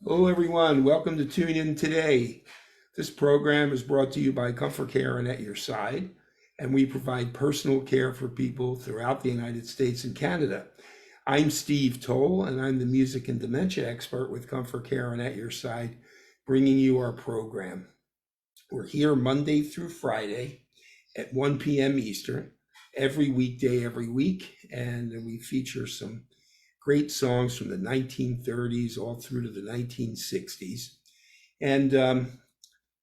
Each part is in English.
Hello, everyone. Welcome to Tune In Today. This program is brought to you by ComForCare and At Your Side, and we provide personal care for people throughout the United States and Canada. I'm Steve Toll, and I'm the music and dementia expert with ComForCare and At Your Side, bringing you our program. We're here Monday through Friday at 1 p.m. Eastern, every weekday, every week, and we feature some great songs from the 1930s all through to the 1960s. And,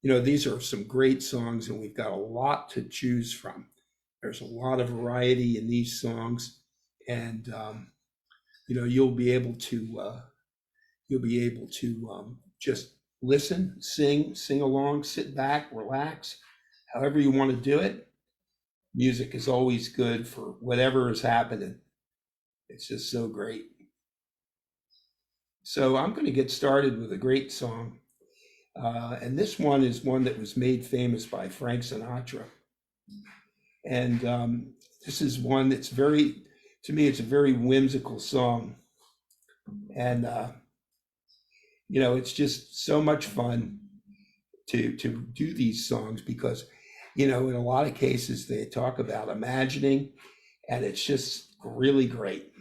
these are some great songs, and we've got a lot to choose from. There's a lot of variety in these songs, and, you'll be able to just listen, sing along, sit back, relax, however you want to do it. Music is always good for whatever is happening. It's just so great. So I'm going to get started with a great song. And this one is one that was made famous by Frank Sinatra. And this is one that's to me, it's a very whimsical song. And, it's just so much fun to do these songs because, in a lot of cases, they talk about imagining, and it's just really great.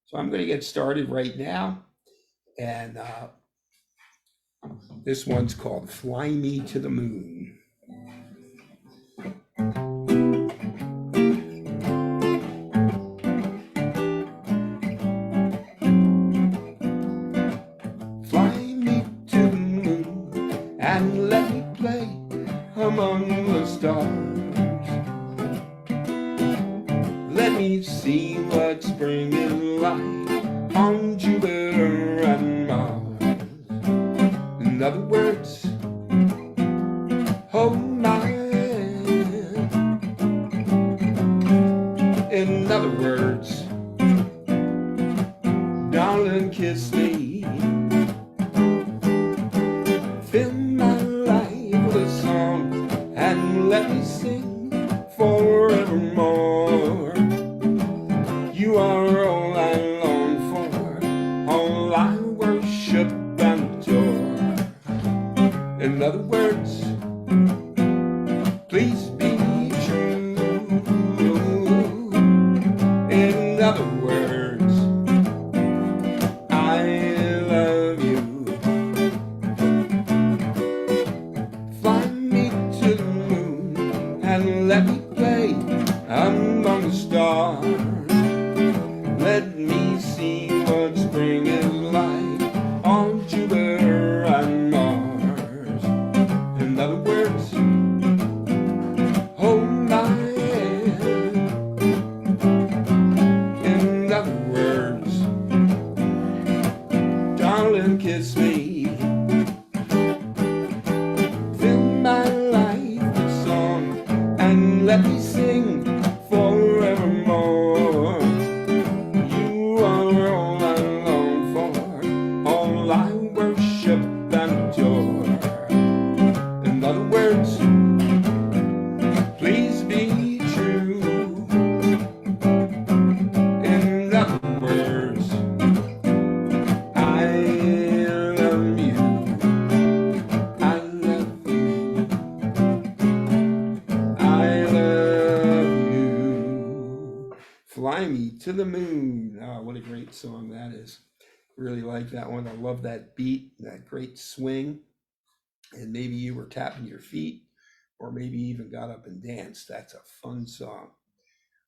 So I'm going to get started right now. And this one's called Fly Me to the Moon. Fly me to the moon and let me play among the stars. Let me see what spring is like on Jupiter and Mars. In other words, hold my hand. In other words, darling, kiss me. Fill my life with a song and let me sing forevermore. You are all I long for, all I worship and adore. In other words, please be true. In other words, I love you. Fly me to the moon and let me play among the stars. Let me see what spring is like on Jupiter and Mars. In other words, hold my hand. In other words, darling, kiss me. Fill my life with song and let me sing forevermore. You are all I long for, all I worship and adore. In other words, please be true. In other words, I love you. I love you. I love you. Fly Me to the Moon. Oh, what a great song that is. Really like that one. I love that beat, that great swing. And maybe you were tapping your feet or maybe even got up and danced. That's a fun song.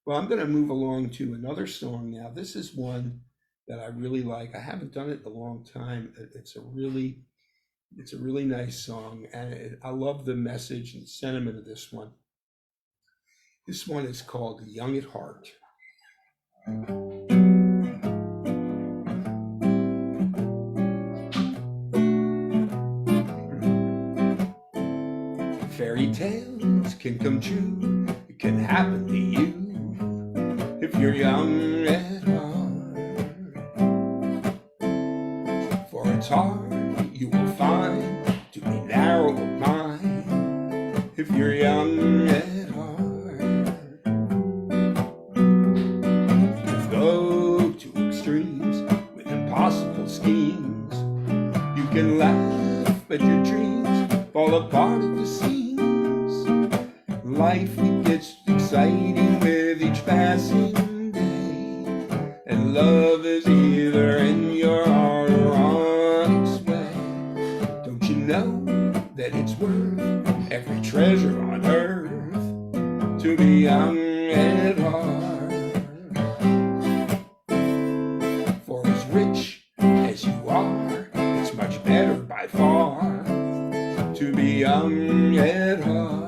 Well, I'm going to move along to another song now. This is one that I really like. I haven't done it in a long time. It's a really nice song, and I love the message and sentiment of this one. This one is called Young at Heart. Fairy tales can come true, it can happen to you if you're young at heart. For it's hard, you will find, to be narrow of mind if you're young at heart. To go to extreme Life gets exciting with each passing day, and love is either in your heart or on its way. Don't you know that it's worth every treasure on earth to be young at heart? For as rich as you are, it's much better by far to be young at heart.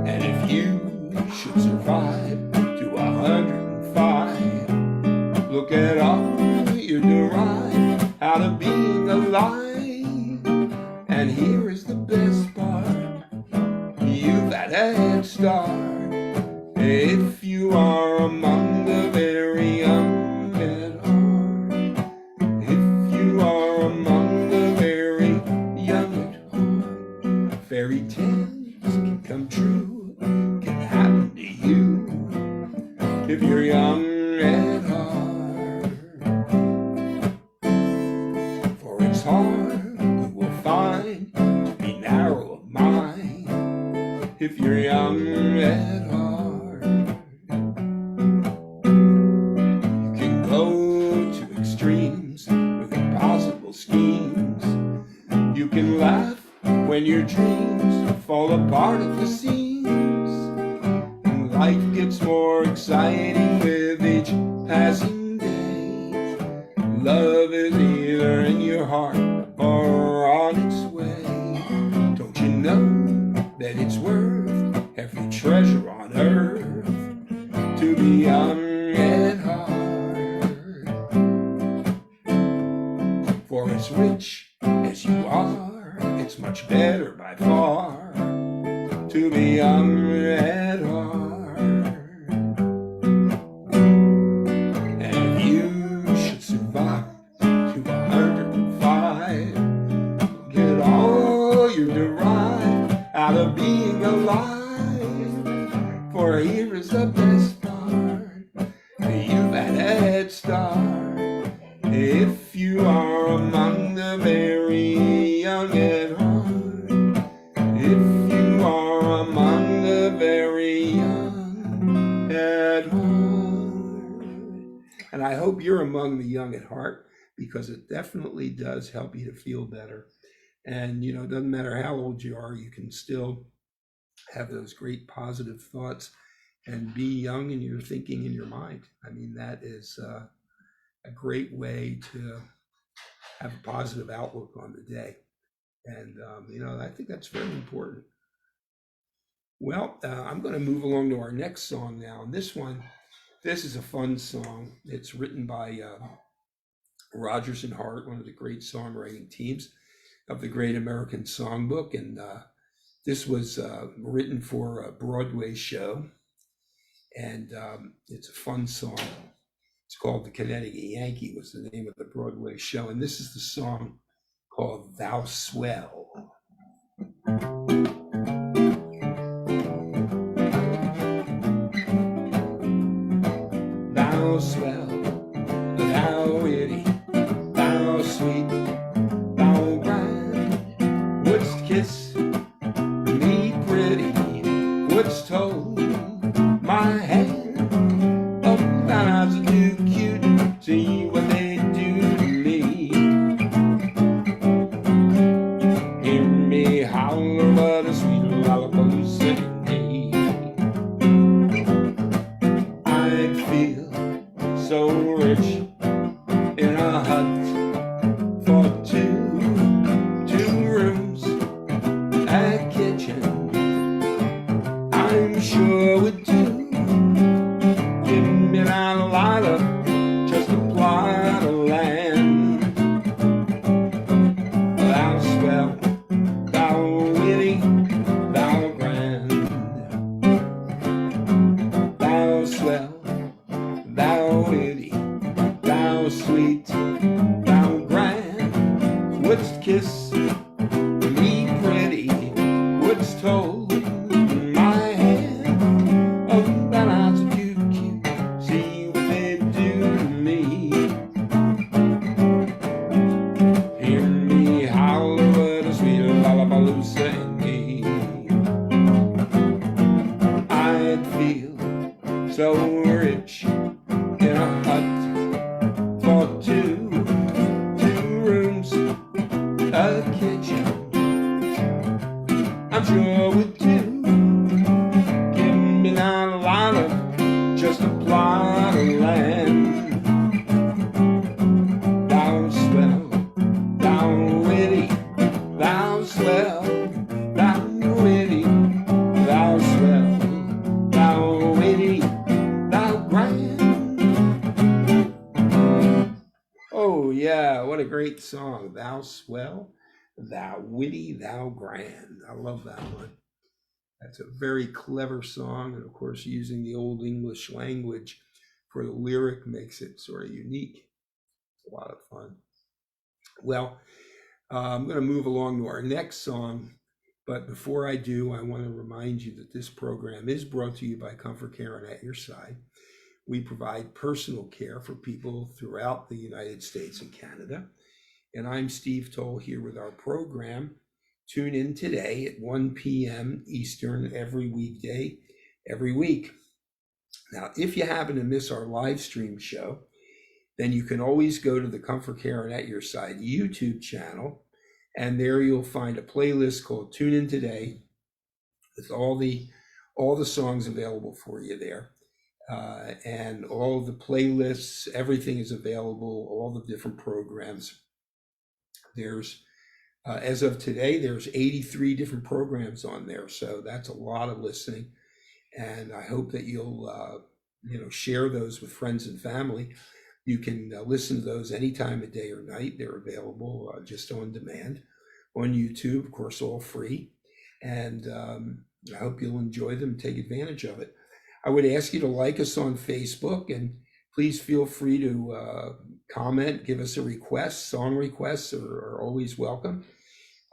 And if you should survive to 105, look at all you derive out of being alive. And here is the best part: you've had a head start if you are among the very young at heart. If you are among the very young at heart, fairy tales can come true, can happen to you if you're young at heart. For it's hard, you will find, to be narrow of mind if you're young at heart. You can go to extremes with impossible schemes. You can laugh when your dreams fall apart at the seams. And life gets more exciting with each passing day. Love is either in your heart or on its way. Don't you know that it's worth every treasure on earth to be young at heart? For as rich as you are, it's much better by far to be young at heart. And if you should survive to 105, get all you derive out of being alive. For here is the best part: you've had a head start if you are among the very young at heart. If you are among the very young at heart. And I hope you're among the young at heart, because it definitely does help you to feel better. And, you know, it doesn't matter how old you are, you can still have those great positive thoughts and be young in your thinking, in your mind. I mean, that is a great way to have a positive outlook on the day. And, you know, I think that's very important. Well, I'm going to move along to our next song now. And this is a fun song. It's written by Rodgers and Hart, one of the great songwriting teams of the Great American Songbook. And this was written for a Broadway show. And it's a fun song. It's called The Connecticut Yankee, was the name of the Broadway show. And this is the song called Thou Swell. Thou swell, thou witty, thou sweet, thou grand, wouldst kiss me pretty, wouldst hold my hand. Oh, thine eyes are too cute, see what they do to me. Hear me holler, what a sweet lullaby singing me. I'd feel so rich in a hut for two rooms I sure would too. Give me not a lot of, just a plot of land. Thou swell, thou witty, thou swell, thou witty, thou swell, thou witty, thou grand. Oh yeah, what a great song. Thou swell, thou witty, thou grand. I love that one. That's a very clever song, and of course using the Old English language for the lyric makes it sort of unique. It's a lot of fun. Well, I'm going to move along to our next song, but before I do, I want to remind you that this program is brought to you by ComForCare and At Your Side. We provide personal care for people throughout the United States and Canada. And I'm Steve Toll here with our program. Tune in today at 1 p.m. Eastern every weekday, every week. Now, if you happen to miss our live stream show, then you can always go to the ComForCare and At Your Side YouTube channel, and there you'll find a playlist called Tune In Today with all the songs available for you there. And all of the playlists, everything is available, all the different programs. There's, as of today, there's 83 different programs on there. So that's a lot of listening. And I hope that you'll, share those with friends and family. You can listen to those any time of day or night. They're available just on demand on YouTube, of course, all free. And I hope you'll enjoy them and take advantage of it. I would ask you to like us on Facebook, and please feel free to comment, give us a request. Song requests are always welcome.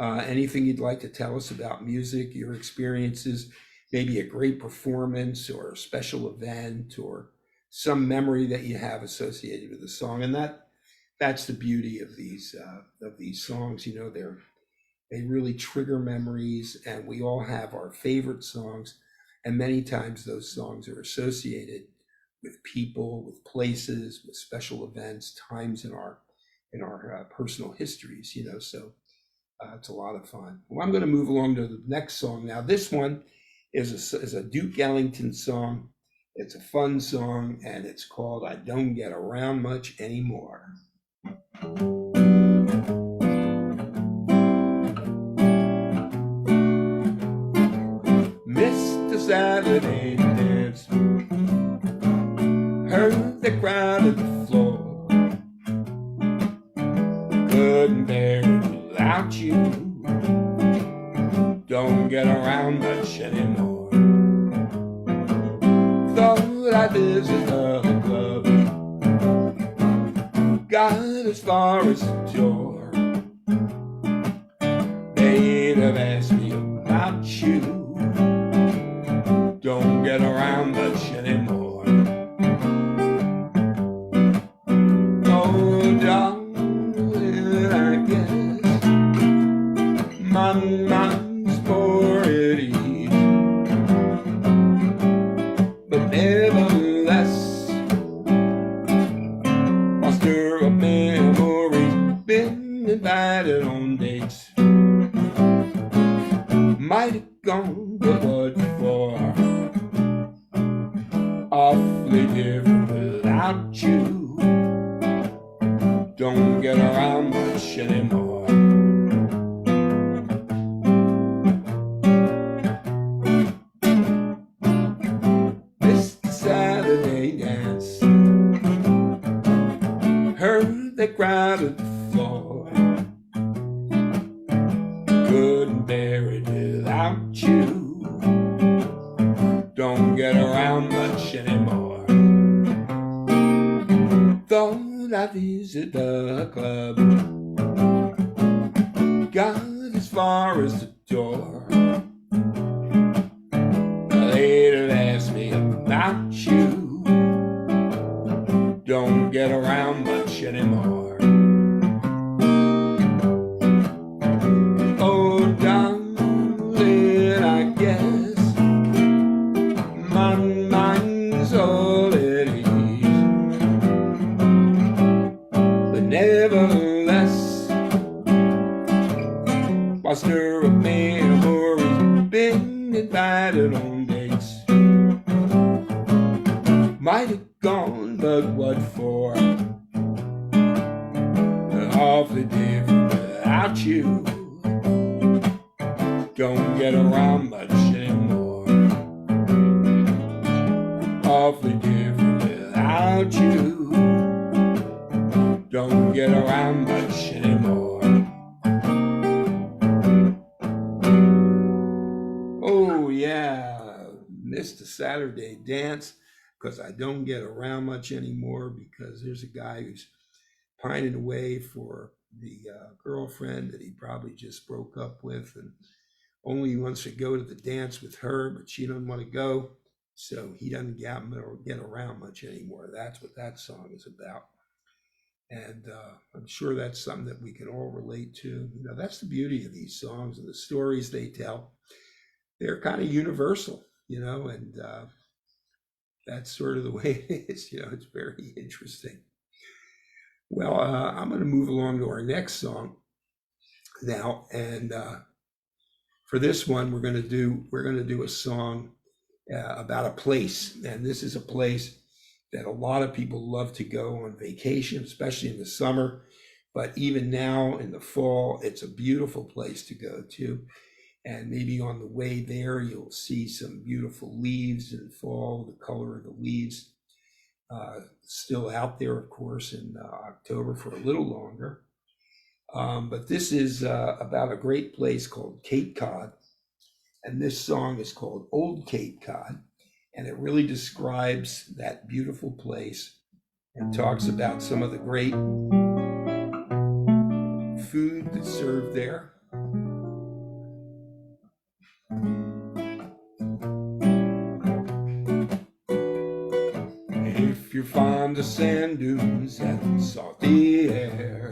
Anything you'd like to tell us about music, your experiences, maybe a great performance or a special event or some memory that you have associated with the song. And that's the beauty of these songs. They really trigger memories, and we all have our favorite songs. And many times those songs are associated with people, with places, with special events, times in our personal histories, so it's a lot of fun. Well, I'm going to move along to the next song. Now, this one is a Duke Ellington song. It's a fun song, and it's called I Don't Get Around Much Anymore. Mr. Saturday dance, heard the crowd at the floor, couldn't bear it without you, don't get around much anymore. Thought I'd visit the club, got as far as the door, they'd have asked me about you, don't get around much anymore. Oh, darling, I guess my mind's more at ease, but nevertheless, I'll stir up memories, been invited on dates, might have gone, but what for? Awfully different without you, don't get around much anymore. Mr. Saturday dance, heard the crowd at the floor, couldn't bear it without you, don't get around much anymore. Thought I'd visit the club, got as far as the door, they'd have asked me about you, don't get around much anymore. Oh, darling, I guess my mind's all at ease, but nevertheless, I stir up memories, been invited on dates. Might have gone, but what for? Awfully different without you. Don't get around much anymore. Awfully different without you. Don't get around much anymore. Oh yeah, missed the Saturday dance because I don't get around much anymore, because there's a guy who's pining away for the girlfriend that he probably just broke up with, and only wants to go to the dance with her, but she doesn't want to go, so he doesn't get around much anymore. That's what that song is about. And I'm sure that's something that we can all relate to. You know, that's the beauty of these songs and the stories they tell. They're kind of universal, you know, and that's sort of the way it is. You know, it's very interesting. Well, I'm going to move along to our next song now, and for this one, we're going to do a song about a place, and this is a place that a lot of people love to go on vacation, especially in the summer. But even now in the fall, it's a beautiful place to go to. And maybe on the way there, you'll see some beautiful leaves in fall, the color of the leaves. Still out there, of course, in October for a little longer. But this is about a great place called Cape Cod. And this song is called Old Cape Cod. And it really describes that beautiful place and talks about some of the great food that's served there. If you're fond of sand dunes and salty air,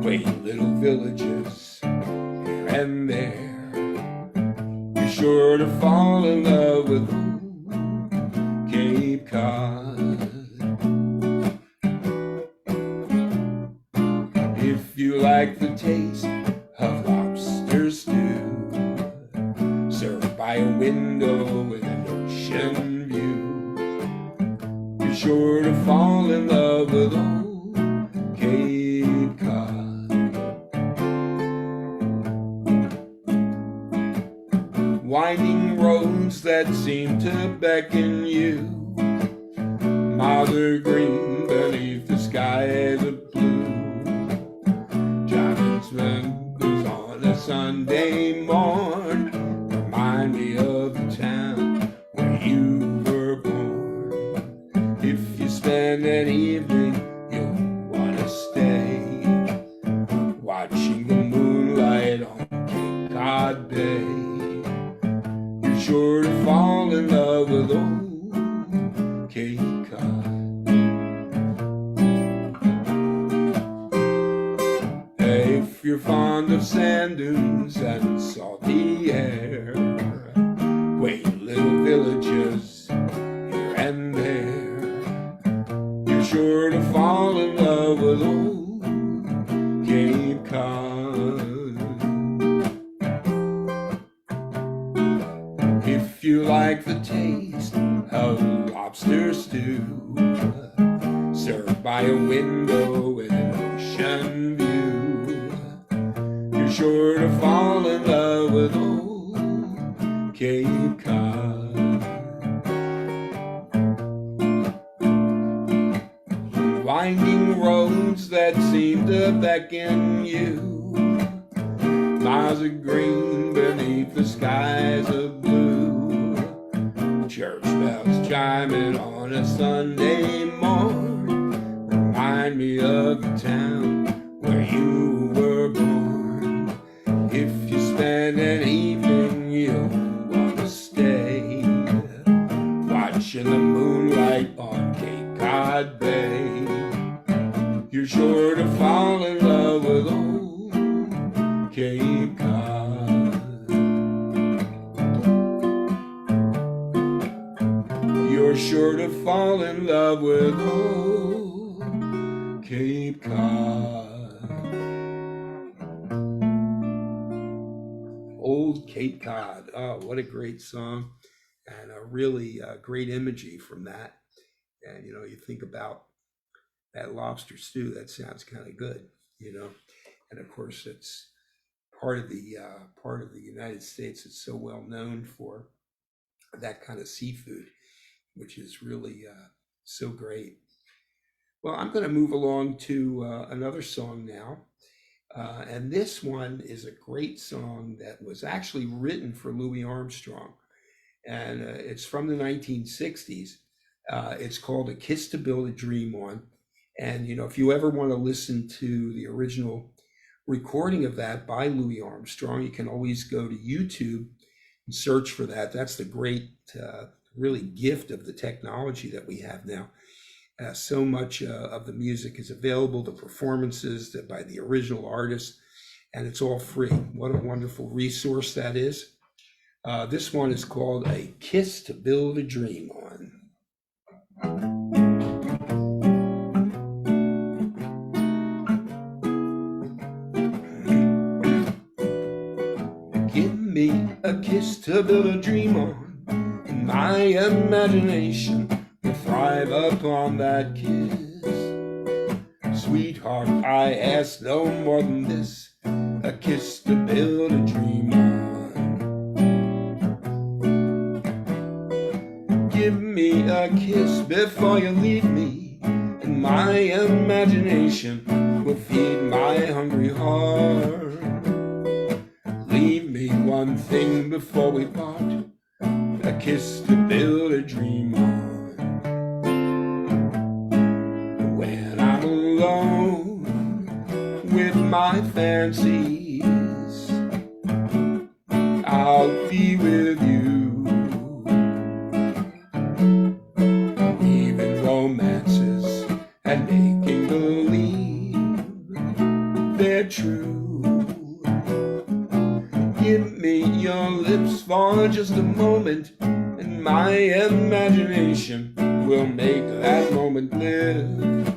quaint little villages here and there, you're sure to fall in love with Cape Cod. If you like the taste of lobster stew, served by a window with an ocean view, you're sure to fall in love with old Cape Cod. Winding roads that seem to beckon you, miles are green beneath the skies of blue. Driving splendors on a Sunday morn remind me of the town where you were born. If you spend an evening, you'll want to stay, watching the moonlight on Cape Cod Bay. You're sure to fall in love with old Cape Cod. If you're fond of sand dunes and salty air, quaint little villages here and there, you're sure to fall in love with old Cape Cod. If you like the taste of lobster stew, served by a window with an ocean view, you're sure to fall in love with old Cape Cod. Winding roads that seem to beckon you, miles of green beneath the skies of blue. Church bells chiming on a Sunday morn remind me of the town where you were born. If you spend an evening, you'll want to stay, watching the moonlight on Cape Cod Bay. You're sure to fall in love with old Cape Cod. You're sure to fall in love with old Cape Cod. Old Cape Cod. Oh, what a great song, and a really great imagery from that. And you think about that lobster stew, that sounds kind of good, you know. And of course, it's part of the United States that's so well known for that kind of seafood, which is really so great. Well, I'm going to move along to another song now. And this one is a great song that was actually written for Louis Armstrong. And it's from the 1960s. It's called A Kiss to Build a Dream On. And, if you ever want to listen to the original recording of that by Louis Armstrong, you can always go to YouTube and search for that. That's the great, really gift of the technology that we have now. So much of the music is available, the performances by the original artists, and it's all free. What a wonderful resource that is. This one is called A Kiss to Build a Dream On. Give me a kiss to build a dream on, and my imagination will thrive upon that kiss. Sweetheart, I ask no more than this, a kiss to build a dream on. Give me a kiss before you leave me, and my imagination will feed my hungry heart. Leave me one thing before we part, a kiss to build a dream on. When I'm alone with my fancies, I'll be with you, weaving romances and making believe they're true. Give me your lips for just a moment, and my imagination will make that moment live.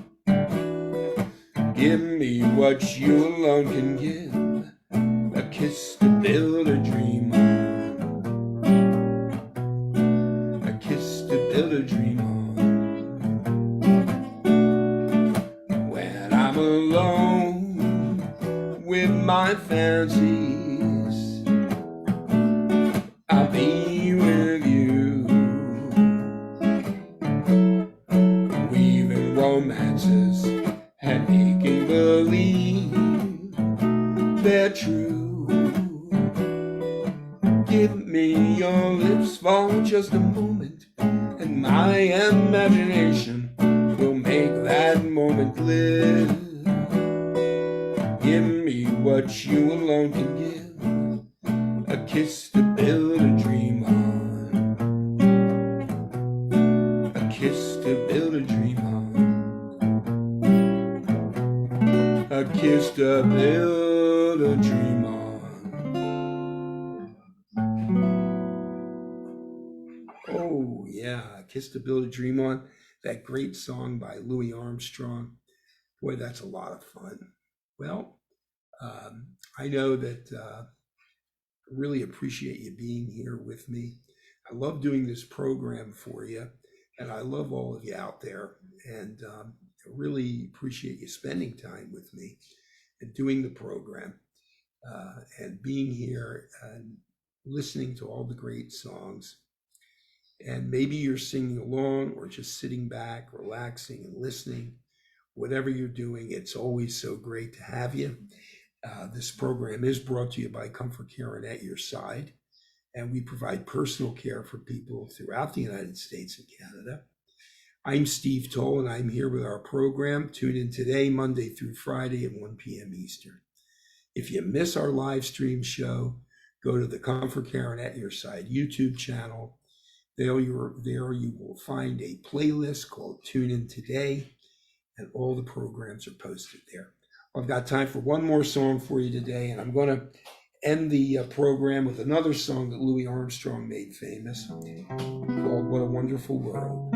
Give me what you alone can give, a kiss to build a dream on. A kiss to build a dream on. When I'm alone with my fancies, I'll be with you, weaving romances and making believe they're true. Give me your lips for just a moment, and my imagination will make that moment live. Give me what you alone can give, a kiss to build a dream on. A kiss to build a dream on. A kiss to build a dream on. Oh yeah, A Kiss to Build a Dream On. That great song by Louis Armstrong. Boy, that's a lot of fun. Well, I know that I really appreciate you being here with me. I love doing this program for you, and I love all of you out there. And I really appreciate you spending time with me and doing the program and being here and listening to all the great songs. And maybe you're singing along or just sitting back, relaxing and listening. Whatever you're doing, it's always so great to have you. This program is brought to you by ComForCare and At Your Side, and we provide personal care for people throughout the United States and Canada. I'm Steve Toll, and I'm here with our program. Tune in today, Monday through Friday at 1 p.m. Eastern. If you miss our live stream show, go to the ComForCare and At Your Side YouTube channel. There you will find a playlist called Tune In Today, and all the programs are posted there. I've got time for one more song for you today, and I'm going to end the program with another song that Louis Armstrong made famous called What a Wonderful World.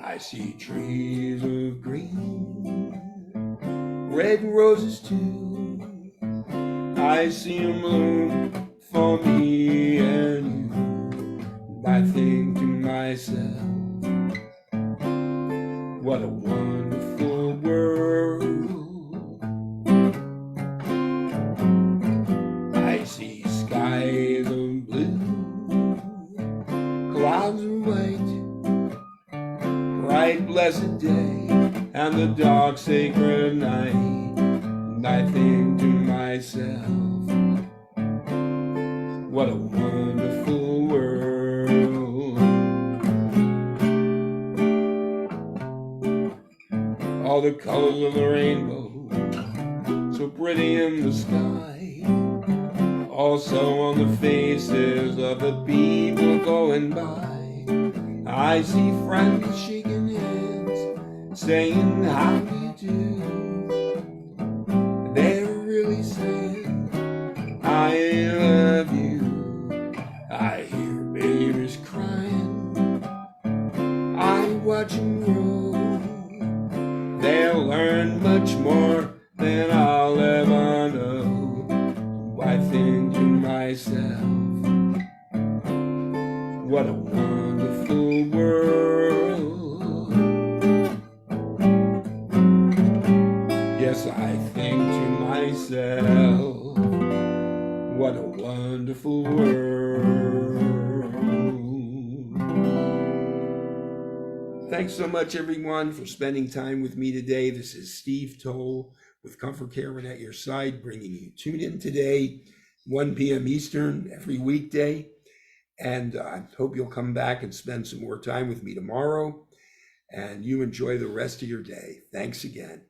I see trees of green, red roses too. I see them bloom for me and you. I think to myself, what a wonderful world. I see skies of blue, clouds of white, bright blessed day, and the dark sacred night. And I think to myself, what a wonderful world. All the colors of the rainbow, so pretty in the sky, also on the faces of the people going by. I see friends shaking hands, saying how do you do. They're really saying I love you. I hear babies crying, I watch them grow. They'll learn much more than I'll ever know. I think to myself, what a wonderful world. Yes, I think to myself, what a wonderful world. Thanks so much, everyone, for spending time with me today. This is Steve Toll with ComForCare and at your side, bringing you Tune In Today, 1 p.m. Eastern, every weekday. And I hope you'll come back and spend some more time with me tomorrow. And you enjoy the rest of your day. Thanks again.